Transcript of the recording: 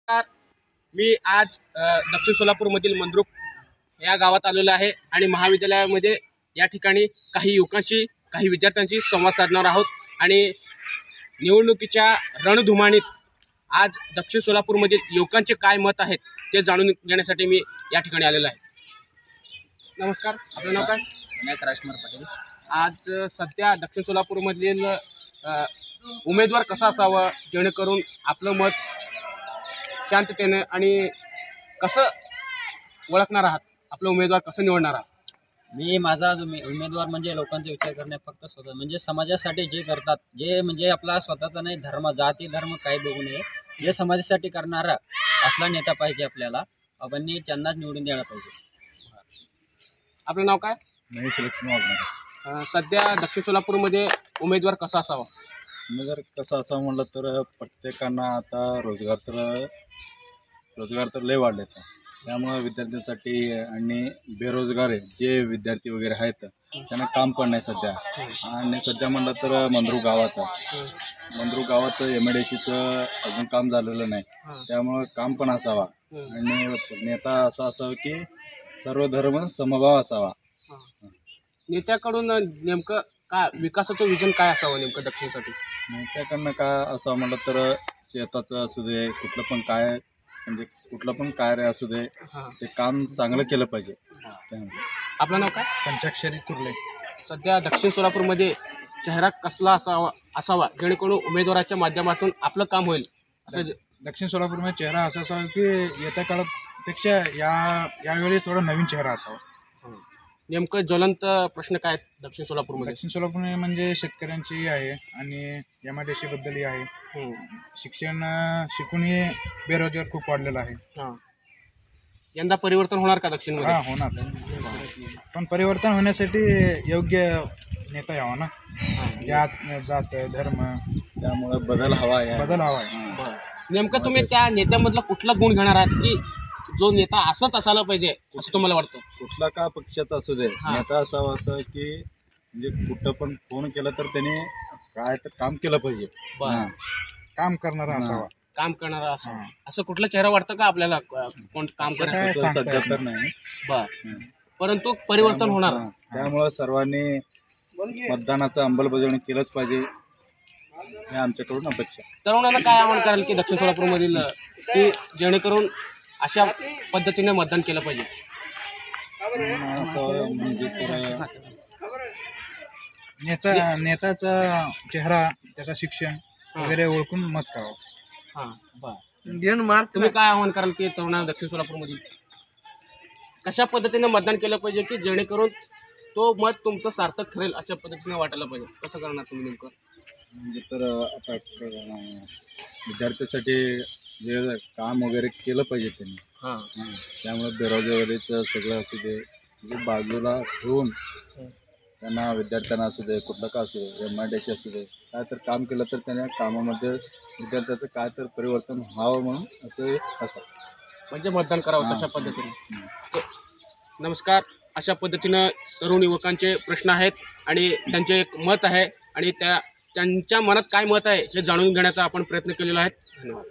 नमस्कार. मी आज दक्षिण सोलापूरमधील मंद्रुप या गावात आलेलो आहे आणि महाविद्यालयामध्ये या ठिकाणी काही युवकांशी काही विद्यार्थ्यांशी संवाद साधणार आहोत आणि निवडणुकीच्या रणधुमाळीत आज दक्षिण सोलापूरमधील युवकांचे काय मत आहेत ते जाणून घेण्यासाठी मी या ठिकाणी आलेलो आहे. नमस्कार, आपलं नाव काय? विनायक राजकुमार पाटील. आज सध्या दक्षिण सोलापूरमधील उमेदवार कसा असावा जेणेकरून आपलं मत शांततेने आणि कसं ओळखणार आहात, आपलं उमेदवार कसं निवडणार आहात? मी माझा उमेदवार म्हणजे लोकांचा विचार करणे फक्त स्वतः म्हणजे समाजासाठी जे करतात, जे म्हणजे आपला स्वतःचा नाही धर्म जाती धर्म काही बघू नये, जे समाजासाठी करणारा असला नेता पाहिजे आपल्याला. आपण त्यांनाच निवडून द्यायला पाहिजे. आपलं नाव काय? महेश लक्ष्मी वाघमारे. सध्या दक्षिण सोलापूरमध्ये उमेदवार कसा असावा? उमेदवार कसा असा म्हटलं तर प्रत्येकांना आता रोजगार तर लय वाढले आहेत. त्यामुळे विद्यार्थ्यांसाठी आणि बेरोजगार आहे जे विद्यार्थी वगैरे आहेत त्यांना काम पण नाही सध्या. आणि सध्या म्हटलं तर मंद्रुप गावात MIDCचं अजून काम झालेलं नाही. त्यामुळं काम पण असावा आणि नेता असा असावा की सर्व धर्म समभाव असावा. नेत्याकडून नेमकं काय विकासाचं विजन काय असावं नेमकं दक्षिणसाठी? नेत्याकडनं काय असं म्हटलं तर शेताचं असू दे, कुठलं पण कार्य असू दे, ते काम चांगलं केलं पाहिजे. आपलं नाव काय? पंचाक्षरी कुर्ले. सध्या दक्षिण सोलापूरमध्ये चेहरा कसला असावा जेणेकरून उमेदवाराच्या माध्यमातून आपलं काम होईल? दक्षिण सोलापूरमध्ये चेहरा असा असावा की येत्या काळापेक्षा यावेळी थोडा नवीन चेहरा असावा. नेमकं ज्वलंत प्रश्न काय आहेत दक्षिण सोलापूरमध्ये? दक्षिण सोलापूर म्हणजे शेतकऱ्यांची आहे आणि MIDC बद्दलही आहे. शिकूनही बेरोजगार खूप वाढलेला आहे. यंदा परिवर्तन होणार का दक्षिणमध्ये? होणार, पण परिवर्तन होण्यासाठी योग्य नेता यावा ना. जात धर्म त्यामुळे बदल हवा आहे. नेमकं तुम्ही त्या नेत्यामधला कुठला गुण घेणार आहात की जो नेता असंच असायला पाहिजे असं तुम्हाला वाटतं? कुठला का पक्षाचा असू दे, नेता असावा असं की म्हणजे कुठं पण फोन केला तर त्याने काय तर काम केलं पाहिजे. काम करणारा असावा. काम करणारा असावा. असं कुठला चेहरा वाटतं का आपल्याला कोण काम करणार? सध्या तर नाही, परंतु परिवर्तन होणार. त्यामुळं सर्वांनी मतदानाचं अंमलबजावणी केलंच पाहिजे हे आमच्याकडून अपेक्षा. तरुणांना काय आवाहन कराल की दक्षिण सोलापूरमधील की जेणेकरून अशा पद्धतीने मतदान केलं पाहिजे? असं म्हणजे नेत्याचा चेहरा, त्याचं शिक्षण वगैरे ओळखून मत करावं. तुम्ही काय आवाहन कराल की तरुणांना दक्षिण सोलापूरमधील कशा पद्धतीने मतदान केलं पाहिजे की जेणेकरून तो मत तुमचं सार्थक ठरेल अशा पद्धतीने वाटायला पाहिजे? कसं करणार तुम्ही नेमकं? म्हणजे तर आता विद्यार्थ्यासाठी जे काम वगैरे केलं पाहिजे त्यांनी. त्यामुळे बेरोजगारीचं सगळं असू दे म्हणजे बाजूला ठेवून त्यांना विद्यार्थ्यांना असू दे, कुठलं का असू दे, MIDC असू दे, काय तर काम केलं तर त्यांच्या कामामध्ये विद्यार्थ्याचं काय तर परिवर्तन व्हावं म्हणून असं म्हणजे मतदान करावं तशा पद्धतीने. नमस्कार. अशा पद्धतीनं तरुण युवकांचे प्रश्न आहेत आणि त्यांचे एक मत आहे आणि त्यांच्या मनात काय मत आहे हे जाणून घेण्याचा आपण प्रयत्न केलेला आहे. धन्यवाद.